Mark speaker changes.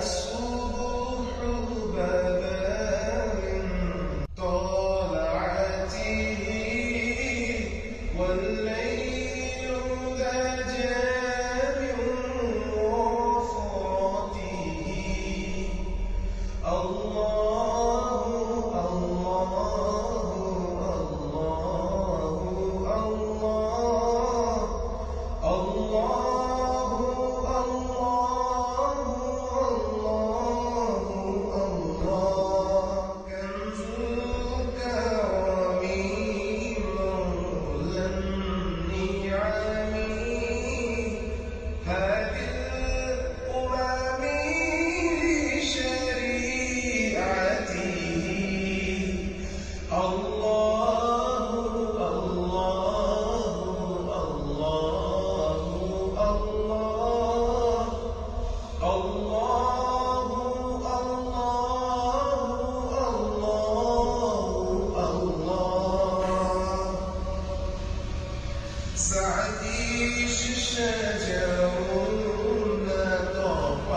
Speaker 1: الصبح بدا من طلعته والليل دجى من وفرته. الله الله الله الله الله الله كنز الكرم مولى النعم هادي الأمم لشريعته. الله الله الله الله الله الله سعدي شجر نطق